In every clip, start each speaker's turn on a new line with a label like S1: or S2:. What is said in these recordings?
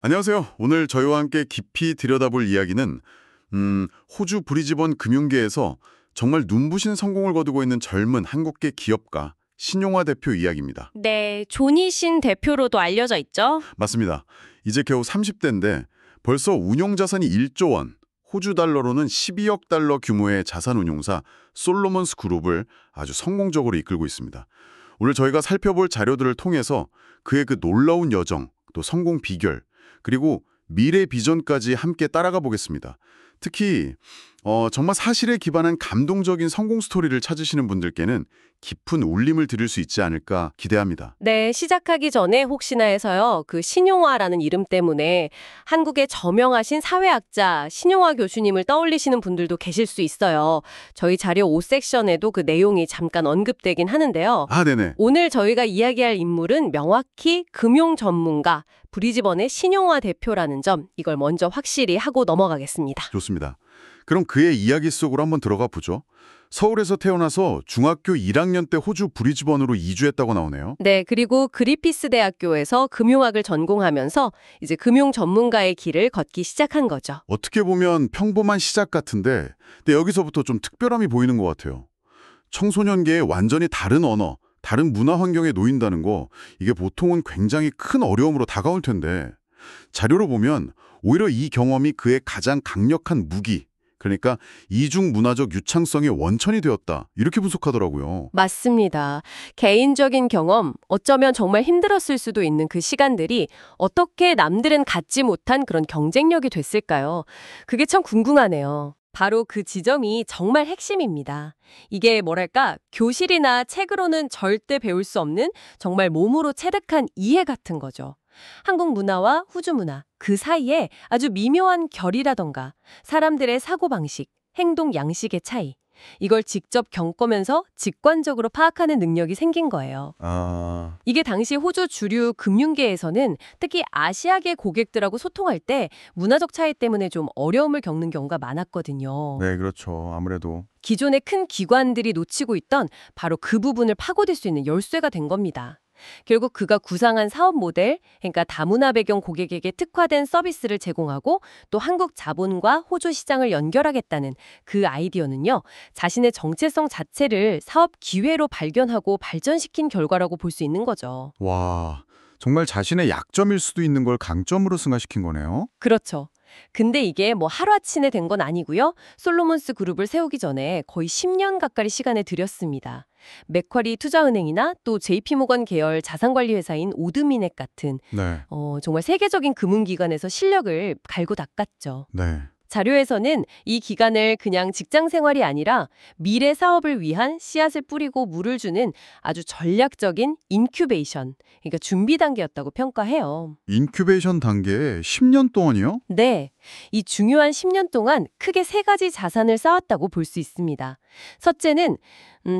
S1: 안녕하세요. 오늘 저희와 함께 깊이 들여다볼 이야기는 호주 브리즈번 금융계에서 정말 눈부신 성공을 거두고 있는 젊은 한국계 기업가 신용화 대표 이야기입니다.
S2: 네, 조니 신 대표로도 알려져 있죠.
S1: 맞습니다. 이제 겨우 30대인데 벌써 운용 자산이 1조 원, 호주 달러로는 12억 달러 규모의 자산 운용사 솔로몬스 그룹을 아주 성공적으로 이끌고 있습니다. 오늘 저희가 살펴볼 자료들을 통해서 그의 그 놀라운 여정, 또 성공 비결, 그리고 미래 비전까지 함께 따라가 보겠습니다. 특히 정말 사실에 기반한 감동적인 성공 스토리를 찾으시는 분들께는 깊은 울림을 드릴 수 있지 않을까 기대합니다.
S2: 네, 시작하기 전에 혹시나 해서요. 그 신용화라는 이름 때문에 한국의 저명하신 사회학자 신용화 교수님을 떠올리시는 분들도 계실 수 있어요. 저희 자료 5섹션에도 그 내용이 잠깐 언급되긴 하는데요.
S1: 아, 네네.
S2: 오늘 저희가 이야기할 인물은 명확히 금융 전문가 브리즈번의 신용화 대표라는 점, 이걸 먼저 확실히 하고 넘어가겠습니다.
S1: 좋습니다. 그럼 그의 이야기 속으로 한번 들어가 보죠. 서울에서 태어나서 중학교 1학년 때 호주 브리즈번으로 이주했다고 나오네요.
S2: 네, 그리고 그리피스 대학교에서 금융학을 전공하면서 이제 금융 전문가의 길을 걷기 시작한 거죠.
S1: 어떻게 보면 평범한 시작 같은데 근데 여기서부터 좀 특별함이 보이는 것 같아요. 청소년기에 완전히 다른 언어, 다른 문화 환경에 놓인다는 거 이게 보통은 굉장히 큰 어려움으로 다가올 텐데 자료로 보면 오히려 이 경험이 그의 가장 강력한 무기, 그러니까 이중 문화적 유창성의 원천이 되었다. 이렇게 분석하더라고요.
S2: 맞습니다. 개인적인 경험, 어쩌면 정말 힘들었을 수도 있는 그 시간들이 어떻게 남들은 갖지 못한 그런 경쟁력이 됐을까요? 그게 참 궁금하네요. 바로 그 지점이 정말 핵심입니다. 이게 뭐랄까, 교실이나 책으로는 절대 배울 수 없는 정말 몸으로 체득한 이해 같은 거죠. 한국 문화와 호주 문화, 그 사이에 아주 미묘한 결이라던가 사람들의 사고방식, 행동 양식의 차이, 이걸 직접 겪으면서 직관적으로 파악하는 능력이 생긴 거예요. 이게 당시 호주 주류 금융계에서는 특히 아시아계 고객들하고 소통할 때 문화적 차이 때문에 좀 어려움을 겪는 경우가 많았거든요.
S1: 네, 그렇죠. 아무래도.
S2: 기존의 큰 기관들이 놓치고 있던 바로 그 부분을 파고들 수 있는 열쇠가 된 겁니다. 결국 그가 구상한 사업 모델, 그러니까 다문화 배경 고객에게 특화된 서비스를 제공하고 또 한국 자본과 호주 시장을 연결하겠다는 그 아이디어는요, 자신의 정체성 자체를 사업 기회로 발견하고 발전시킨 결과라고 볼 수 있는 거죠.
S1: 와, 정말 자신의 약점일 수도 있는 걸 강점으로 승화시킨 거네요.
S2: 그렇죠. 근데 이게 뭐 하루아침에 된 건 아니고요. 솔로몬스 그룹을 세우기 전에 거의 10년 가까이 시간을 들였습니다. 맥쿼리 투자은행이나 또 JP모건 계열 자산관리 회사인 오드미넷 같은
S1: 네.
S2: 정말 세계적인 금융기관에서 실력을 갈고 닦았죠.
S1: 네.
S2: 자료에서는 이 기간을 그냥 직장 생활이 아니라 미래 사업을 위한 씨앗을 뿌리고 물을 주는 아주 전략적인 인큐베이션, 그러니까 준비 단계였다고 평가해요.
S1: 인큐베이션 단계에 10년 동안이요?
S2: 네, 이 중요한 10년 동안 크게 세 가지 자산을 쌓았다고 볼 수 있습니다. 첫째는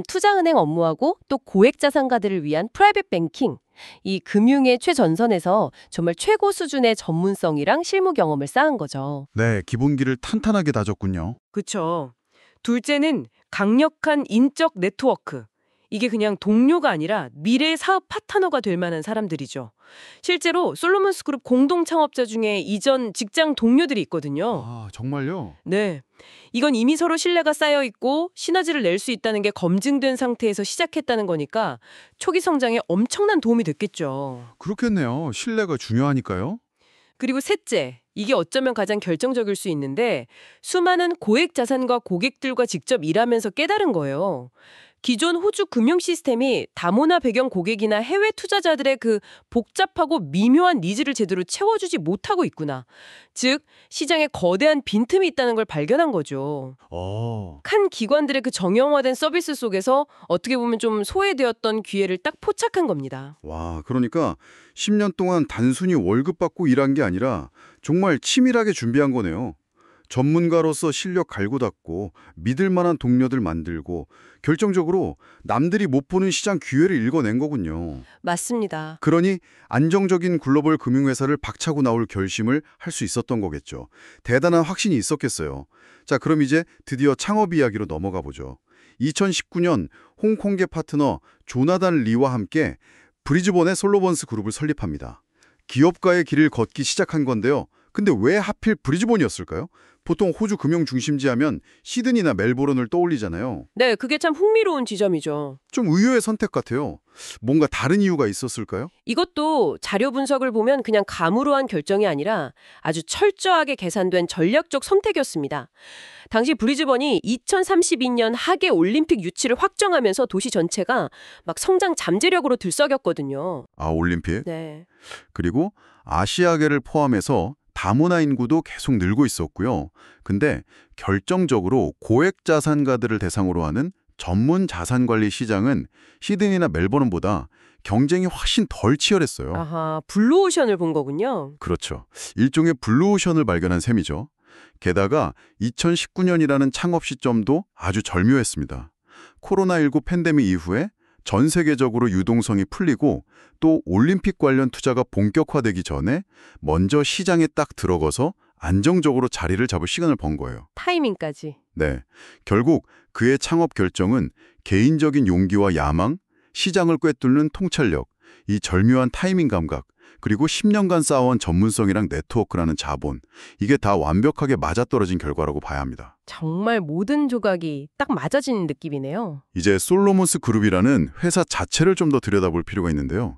S2: 투자은행 업무하고 또 고액 자산가들을 위한 프라이빗 뱅킹, 이 금융의 최전선에서 정말 최고 수준의 전문성이랑 실무 경험을 쌓은 거죠.
S1: 네, 기본기를 탄탄하게 다졌군요.
S3: 그쵸. 둘째는 강력한 인적 네트워크. 이게 그냥 동료가 아니라 미래의 사업 파트너가 될 만한 사람들이죠. 실제로 솔로몬스 그룹 공동 창업자 중에 이전 직장 동료들이 있거든요.
S1: 아, 정말요?
S3: 네. 이건 이미 서로 신뢰가 쌓여 있고 시너지를 낼 수 있다는 게 검증된 상태에서 시작했다는 거니까 초기 성장에 엄청난 도움이 됐겠죠.
S1: 그렇겠네요. 신뢰가 중요하니까요.
S3: 그리고 셋째, 이게 어쩌면 가장 결정적일 수 있는데 수많은 고액 자산과 고객들과 직접 일하면서 깨달은 거예요. 기존 호주 금융 시스템이 다문화 배경 고객이나 해외 투자자들의 그 복잡하고 미묘한 니즈를 제대로 채워주지 못하고 있구나. 즉, 시장에 거대한 빈틈이 있다는 걸 발견한 거죠. 칸 기관들의 그 정형화된 서비스 속에서 어떻게 보면 좀 소외되었던 기회를 딱 포착한 겁니다.
S1: 와, 그러니까 10년 동안 단순히 월급 받고 일한 게 아니라 정말 치밀하게 준비한 거네요. 전문가로서 실력 갈고 닦고 믿을 만한 동료들 만들고 결정적으로 남들이 못 보는 시장 기회를 읽어낸 거군요.
S2: 맞습니다.
S1: 그러니 안정적인 글로벌 금융회사를 박차고 나올 결심을 할 수 있었던 거겠죠. 대단한 확신이 있었겠어요. 자, 그럼 이제 드디어 창업 이야기로 넘어가 보죠. 2019년 홍콩계 파트너 조나단 리와 함께 브리즈번의 솔로몬스 그룹을 설립합니다. 기업가의 길을 걷기 시작한 건데요. 근데 왜 하필 브리즈번이었을까요? 보통 호주 금융 중심지 하면 시드니나 멜보른을 떠올리잖아요.
S3: 네, 그게 참 흥미로운 지점이죠.
S1: 좀 의외의 선택 같아요. 뭔가 다른 이유가 있었을까요?
S3: 이것도 자료 분석을 보면 그냥 감으로 한 결정이 아니라 아주 철저하게 계산된 전략적 선택이었습니다. 당시 브리즈번이 2032년 하계 올림픽 유치를 확정하면서 도시 전체가 막 성장 잠재력으로 들썩였거든요.
S1: 아, 올림픽.
S3: 네.
S1: 그리고 아시아계를 포함해서 다문화 인구도 계속 늘고 있었고요. 근데 결정적으로 고액 자산가들을 대상으로 하는 전문 자산관리 시장은 시드니나 멜버른보다 경쟁이 훨씬 덜 치열했어요.
S3: 아하, 블루오션을 본 거군요.
S1: 그렇죠. 일종의 블루오션을 발견한 셈이죠. 게다가 2019년이라는 창업 시점도 아주 절묘했습니다. 코로나19 팬데믹 이후에 전 세계적으로 유동성이 풀리고 또 올림픽 관련 투자가 본격화되기 전에 먼저 시장에 딱 들어가서 안정적으로 자리를 잡을 시간을 번 거예요.
S3: 타이밍까지.
S1: 네, 결국 그의 창업 결정은 개인적인 용기와 야망, 시장을 꿰뚫는 통찰력, 이 절묘한 타이밍 감각, 그리고 10년간 쌓아온 전문성이랑 네트워크라는 자본, 이게 다 완벽하게 맞아떨어진 결과라고 봐야 합니다.
S3: 정말 모든 조각이 딱 맞아지는 느낌이네요.
S1: 이제 솔로몬스 그룹이라는 회사 자체를 좀 더 들여다볼 필요가 있는데요.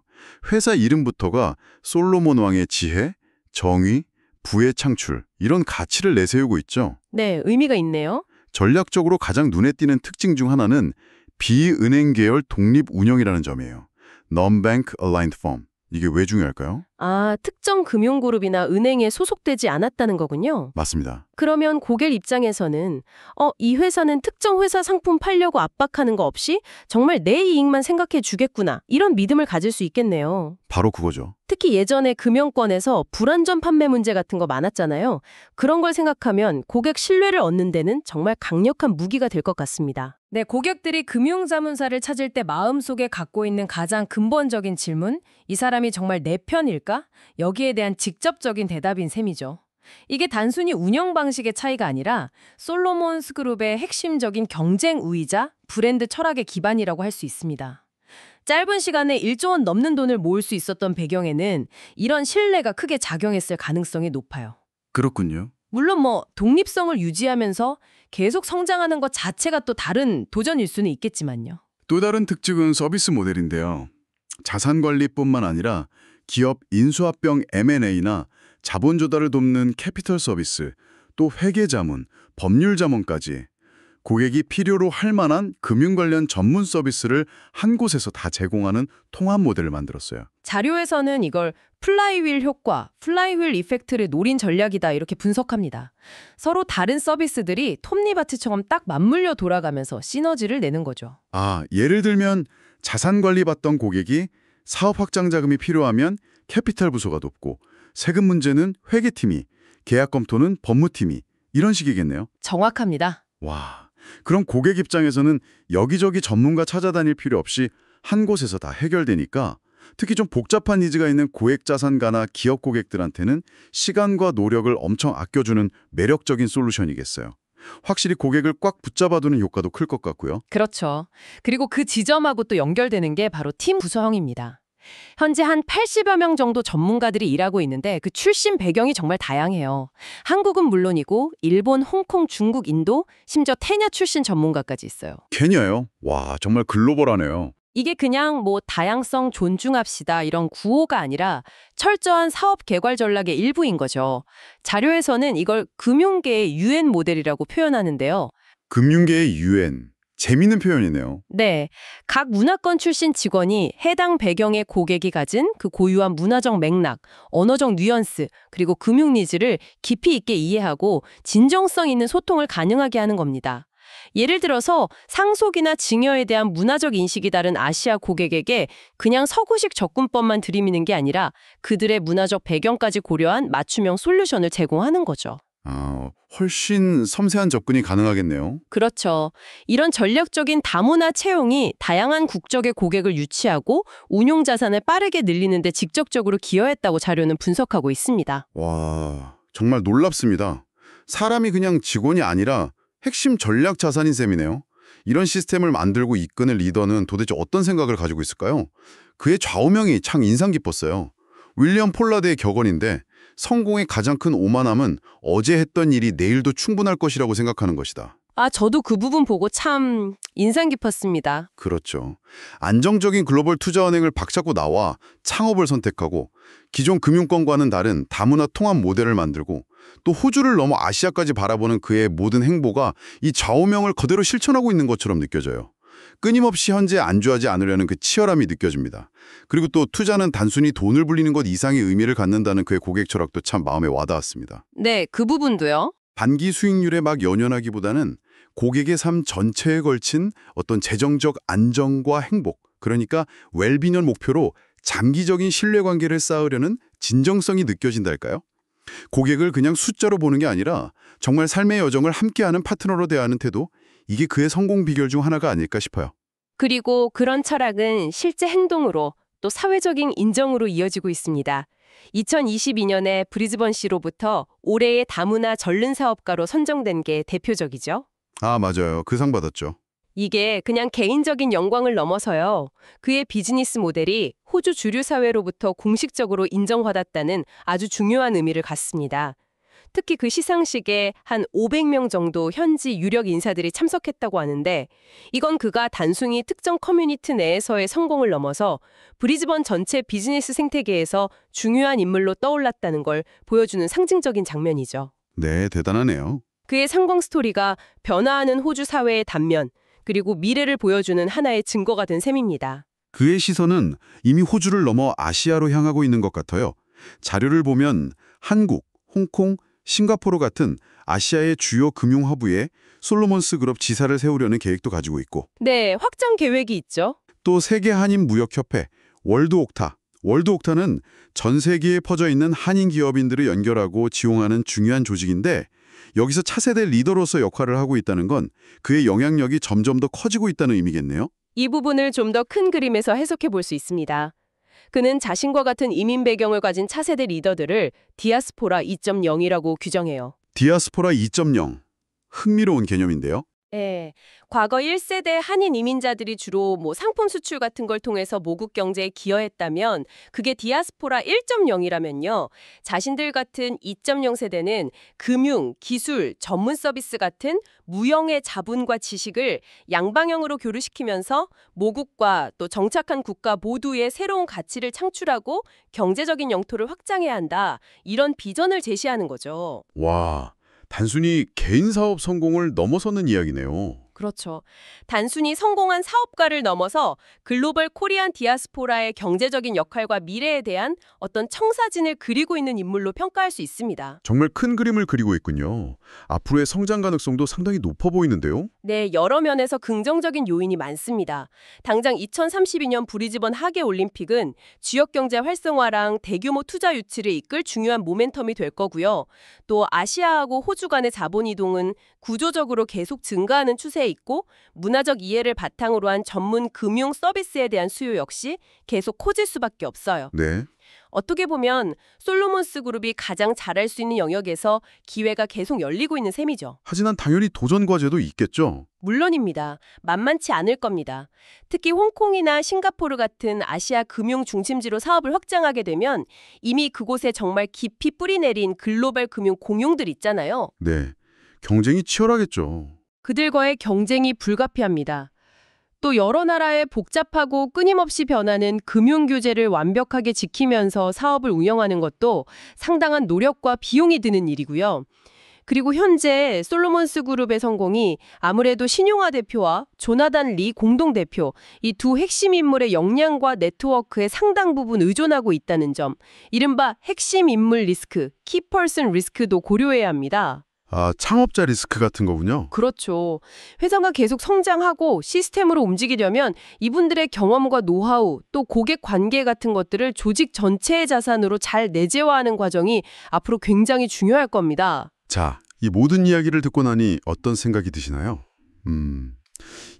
S1: 회사 이름부터가 솔로몬 왕의 지혜, 정의, 부의 창출, 이런 가치를 내세우고 있죠.
S3: 네, 의미가 있네요.
S1: 전략적으로 가장 눈에 띄는 특징 중 하나는 비은행 계열 독립 운영이라는 점이에요. Non-bank aligned firm. 이게 왜 중요할까요?
S3: 아, 특정 금융그룹이나 은행에 소속되지 않았다는 거군요.
S1: 맞습니다.
S3: 그러면 고객 입장에서는 이 회사는 특정 회사 상품 팔려고 압박하는 거 없이 정말 내 이익만 생각해 주겠구나. 이런 믿음을 가질 수 있겠네요.
S1: 바로 그거죠.
S3: 특히 예전에 금융권에서 불안전 판매 문제 같은 거 많았잖아요. 그런 걸 생각하면 고객 신뢰를 얻는 데는 정말 강력한 무기가 될 것 같습니다.
S2: 네, 고객들이 금융자문사를 찾을 때 마음속에 갖고 있는 가장 근본적인 질문, 이 사람이 정말 내 편일까? 여기에 대한 직접적인 대답인 셈이죠. 이게 단순히 운영 방식의 차이가 아니라 솔로몬스 그룹의 핵심적인 경쟁 우위자, 브랜드 철학의 기반이라고 할 수 있습니다. 짧은 시간에 1조 원 넘는 돈을 모을 수 있었던 배경에는 이런 신뢰가 크게 작용했을 가능성이 높아요.
S1: 그렇군요.
S2: 물론 독립성을 유지하면서 계속 성장하는 것 자체가 또 다른 도전일 수는 있겠지만요.
S4: 또 다른 특징은 서비스 모델인데요. 자산관리뿐만 아니라 기업 인수합병 M&A나 자본 조달을 돕는 캐피털 서비스, 또 회계자문, 법률자문까지 고객이 필요로 할 만한 금융 관련 전문 서비스를 한 곳에서 다 제공하는 통합 모델을 만들었어요.
S2: 자료에서는 이걸 플라이휠 효과, 플라이휠 이펙트를 노린 전략이다 이렇게 분석합니다. 서로 다른 서비스들이 톱니바트처럼 딱 맞물려 돌아가면서 시너지를 내는 거죠.
S4: 아, 예를 들면 자산관리 받던 고객이 사업 확장 자금이 필요하면 캐피탈 부서가 돕고 세금 문제는 회계팀이, 계약 검토는 법무팀이 이런 식이겠네요.
S2: 정확합니다.
S4: 와, 그럼 고객 입장에서는 여기저기 전문가 찾아다닐 필요 없이 한 곳에서 다 해결되니까 특히 좀 복잡한 니즈가 있는 고액 자산가나 기업 고객들한테는 시간과 노력을 엄청 아껴주는 매력적인 솔루션이겠어요. 확실히 고객을 꽉 붙잡아두는 효과도 클 것 같고요.
S2: 그렇죠. 그리고 그 지점하고 또 연결되는 게 바로 팀 구성입니다. 현재 한 80여 명 정도 전문가들이 일하고 있는데 그 출신 배경이 정말 다양해요. 한국은 물론이고 일본, 홍콩, 중국, 인도, 심지어 케냐 출신 전문가까지 있어요.
S4: 케냐요? 와, 정말 글로벌하네요.
S2: 이게 그냥 다양성 존중합시다 이런 구호가 아니라 철저한 사업 개발 전략의 일부인 거죠. 자료에서는 이걸 금융계의 UN 모델이라고 표현하는데요.
S4: 금융계의 UN. 재미있는 표현이네요.
S2: 네, 각 문화권 출신 직원이 해당 배경의 고객이 가진 그 고유한 문화적 맥락, 언어적 뉘앙스, 그리고 금융 니즈를 깊이 있게 이해하고 진정성 있는 소통을 가능하게 하는 겁니다. 예를 들어서 상속이나 증여에 대한 문화적 인식이 다른 아시아 고객에게 그냥 서구식 접근법만 들이미는 게 아니라 그들의 문화적 배경까지 고려한 맞춤형 솔루션을 제공하는 거죠.
S4: 아, 훨씬 섬세한 접근이 가능하겠네요.
S2: 그렇죠. 이런 전략적인 다문화 채용이 다양한 국적의 고객을 유치하고 운용 자산을 빠르게 늘리는 데 직접적으로 기여했다고 자료는 분석하고 있습니다.
S4: 와, 정말 놀랍습니다. 사람이 그냥 직원이 아니라 핵심 전략 자산인 셈이네요. 이런 시스템을 만들고 이끄는 리더는 도대체 어떤 생각을 가지고 있을까요? 그의 좌우명이 참 인상 깊었어요.
S1: 윌리엄 폴라드의 격언인데 성공의 가장 큰 오만함은 어제 했던 일이 내일도 충분할 것이라고 생각하는 것이다.
S3: 저도 그 부분 보고 참 인상 깊었습니다.
S1: 그렇죠. 안정적인 글로벌 투자은행을 박차고 나와 창업을 선택하고 기존 금융권과는 다른 다문화 통합 모델을 만들고 또 호주를 넘어 아시아까지 바라보는 그의 모든 행보가 이 좌우명을 그대로 실천하고 있는 것처럼 느껴져요. 끊임없이 현재에 안주하지 않으려는 그 치열함이 느껴집니다. 그리고 또 투자는 단순히 돈을 불리는 것 이상의 의미를 갖는다는 그의 고객 철학도 참 마음에 와닿았습니다.
S3: 네, 그 부분도요.
S1: 단기 수익률에 막 연연하기보다는 고객의 삶 전체에 걸친 어떤 재정적 안정과 행복, 그러니까 웰비년 목표로 장기적인 신뢰관계를 쌓으려는 진정성이 느껴진달까요? 고객을 그냥 숫자로 보는 게 아니라 정말 삶의 여정을 함께하는 파트너로 대하는 태도, 이게 그의 성공 비결 중 하나가 아닐까 싶어요.
S3: 그리고 그런 철학은 실제 행동으로 또 사회적인 인정으로 이어지고 있습니다. 2022년에 브리즈번시로부터 올해의 다문화 전륜 사업가로 선정된 게 대표적이죠.
S1: 아, 맞아요. 그 상 받았죠.
S3: 이게 그냥 개인적인 영광을 넘어서요. 그의 비즈니스 모델이 호주 주류 사회로부터 공식적으로 인정받았다는 아주 중요한 의미를 갖습니다. 특히 그 시상식에 한 500명 정도 현지 유력 인사들이 참석했다고 하는데 이건 그가 단순히 특정 커뮤니티 내에서의 성공을 넘어서 브리즈번 전체 비즈니스 생태계에서 중요한 인물로 떠올랐다는 걸 보여주는 상징적인 장면이죠.
S1: 네, 대단하네요.
S3: 그의 성공 스토리가 변화하는 호주 사회의 단면, 그리고 미래를 보여주는 하나의 증거가 된 셈입니다.
S1: 그의 시선은 이미 호주를 넘어 아시아로 향하고 있는 것 같아요. 자료를 보면 한국, 홍콩, 싱가포르 같은 아시아의 주요 금융 허브에 솔로몬스 그룹 지사를 세우려는 계획도 가지고 있고
S3: 네, 확장 계획이 있죠.
S1: 또 세계 한인 무역협회 월드옥타는 전 세계에 퍼져 있는 한인 기업인들을 연결하고 지원하는 중요한 조직인데 여기서 차세대 리더로서 역할을 하고 있다는 건 그의 영향력이 점점 더 커지고 있다는 의미겠네요.
S3: 이 부분을 좀 더 큰 그림에서 해석해 볼 수 있습니다. 그는 자신과 같은 이민 배경을 가진 차세대 리더들을 디아스포라 2.0이라고 규정해요.
S1: 디아스포라 2.0. 흥미로운 개념인데요.
S3: 네, 과거 1세대 한인 이민자들이 주로 상품 수출 같은 걸 통해서 모국 경제에 기여했다면 그게 디아스포라 1.0이라면요. 자신들 같은 2.0 세대는 금융, 기술, 전문 서비스 같은 무형의 자본과 지식을 양방향으로 교류시키면서 모국과 또 정착한 국가 모두의 새로운 가치를 창출하고 경제적인 영토를 확장해야 한다. 이런 비전을 제시하는 거죠.
S1: 와, 단순히 개인 사업 성공을 넘어서는 이야기네요.
S3: 그렇죠. 단순히 성공한 사업가를 넘어서 글로벌 코리안 디아스포라의 경제적인 역할과 미래에 대한 어떤 청사진을 그리고 있는 인물로 평가할 수 있습니다.
S1: 정말 큰 그림을 그리고 있군요. 앞으로의 성장 가능성도 상당히 높아 보이는데요.
S3: 네, 여러 면에서 긍정적인 요인이 많습니다. 당장 2032년 브리즈번 하계올림픽은 지역경제 활성화랑 대규모 투자 유치를 이끌 중요한 모멘텀이 될 거고요. 또 아시아하고 호주 간의 자본 이동은 구조적으로 계속 증가하는 추세에 있고 문화적 이해를 바탕으로 한 전문 금융 서비스에 대한 수요 역시 계속 커질 수밖에 없어요.
S1: 네.
S3: 어떻게 보면 솔로몬스 그룹이 가장 잘할 수 있는 영역에서 기회가 계속 열리고 있는 셈이죠.
S1: 하지만 당연히 도전 과제도 있겠죠.
S3: 물론입니다. 만만치 않을 겁니다. 특히 홍콩이나 싱가포르 같은 아시아 금융 중심지로 사업을 확장하게 되면 이미 그곳에 정말 깊이 뿌리 내린 글로벌 금융 공룡들 있잖아요.
S1: 네. 경쟁이 치열하겠죠.
S3: 그들과의 경쟁이 불가피합니다. 또 여러 나라의 복잡하고 끊임없이 변하는 금융 규제를 완벽하게 지키면서 사업을 운영하는 것도 상당한 노력과 비용이 드는 일이고요. 그리고 현재 솔로몬스 그룹의 성공이 아무래도 신용화 대표와 조나단 리 공동대표, 이 두 핵심 인물의 역량과 네트워크에 상당 부분 의존하고 있다는 점, 이른바 핵심 인물 리스크, 키퍼슨 리스크도 고려해야 합니다.
S1: 아, 창업자 리스크 같은 거군요.
S3: 그렇죠. 회사가 계속 성장하고 시스템으로 움직이려면 이분들의 경험과 노하우, 또 고객 관계 같은 것들을 조직 전체의 자산으로 잘 내재화하는 과정이 앞으로 굉장히 중요할 겁니다.
S1: 자, 이 모든 이야기를 듣고 나니 어떤 생각이 드시나요?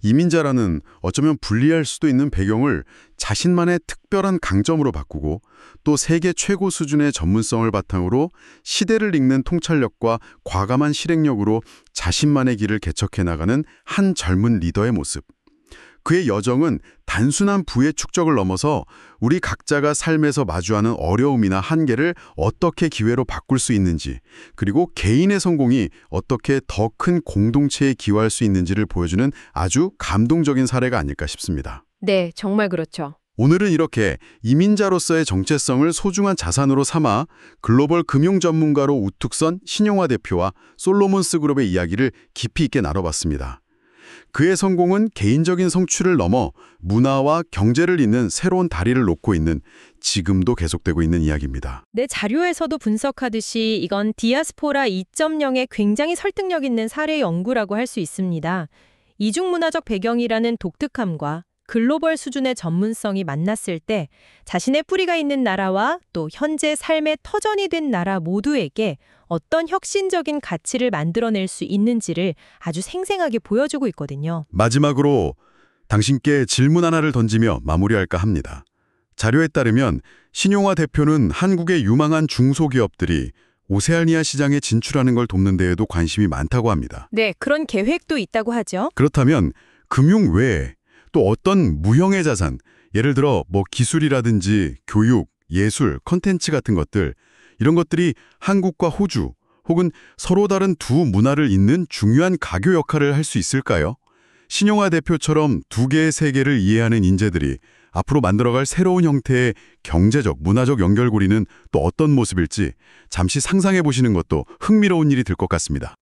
S1: 이민자라는 어쩌면 불리할 수도 있는 배경을 자신만의 특별한 강점으로 바꾸고 또 세계 최고 수준의 전문성을 바탕으로 시대를 읽는 통찰력과 과감한 실행력으로 자신만의 길을 개척해 나가는 한 젊은 리더의 모습. 그의 여정은 단순한 부의 축적을 넘어서 우리 각자가 삶에서 마주하는 어려움이나 한계를 어떻게 기회로 바꿀 수 있는지, 그리고 개인의 성공이 어떻게 더 큰 공동체에 기여할 수 있는지를 보여주는 아주 감동적인 사례가 아닐까 싶습니다.
S2: 네, 정말 그렇죠.
S1: 오늘은 이렇게 이민자로서의 정체성을 소중한 자산으로 삼아 글로벌 금융 전문가로 우뚝 선 신용화 대표와 솔로몬스 그룹의 이야기를 깊이 있게 나눠봤습니다. 그의 성공은 개인적인 성취를 넘어 문화와 경제를 잇는 새로운 다리를 놓고 있는, 지금도 계속되고 있는 이야기입니다.
S5: 내 자료에서도 분석하듯이 이건 디아스포라 2.0의 굉장히 설득력 있는 사례 연구라고 할 수 있습니다. 이중문화적 배경이라는 독특함과 글로벌 수준의 전문성이 만났을 때 자신의 뿌리가 있는 나라와 또 현재 삶의 터전이 된 나라 모두에게 어떤 혁신적인 가치를 만들어낼 수 있는지를 아주 생생하게 보여주고 있거든요.
S1: 마지막으로 당신께 질문 하나를 던지며 마무리할까 합니다. 자료에 따르면 신용화 대표는 한국의 유망한 중소기업들이 오세아니아 시장에 진출하는 걸 돕는 데에도 관심이 많다고 합니다.
S5: 네, 그런 계획도 있다고 하죠.
S1: 그렇다면 금융 외에 또 어떤 무형의 자산, 예를 들어 기술이라든지 교육, 예술, 컨텐츠 같은 것들, 이런 것들이 한국과 호주 혹은 서로 다른 두 문화를 잇는 중요한 가교 역할을 할 수 있을까요? 신용화 대표처럼 두 개의 세계를 이해하는 인재들이 앞으로 만들어갈 새로운 형태의 경제적, 문화적 연결고리는 또 어떤 모습일지 잠시 상상해 보시는 것도 흥미로운 일이 될 것 같습니다.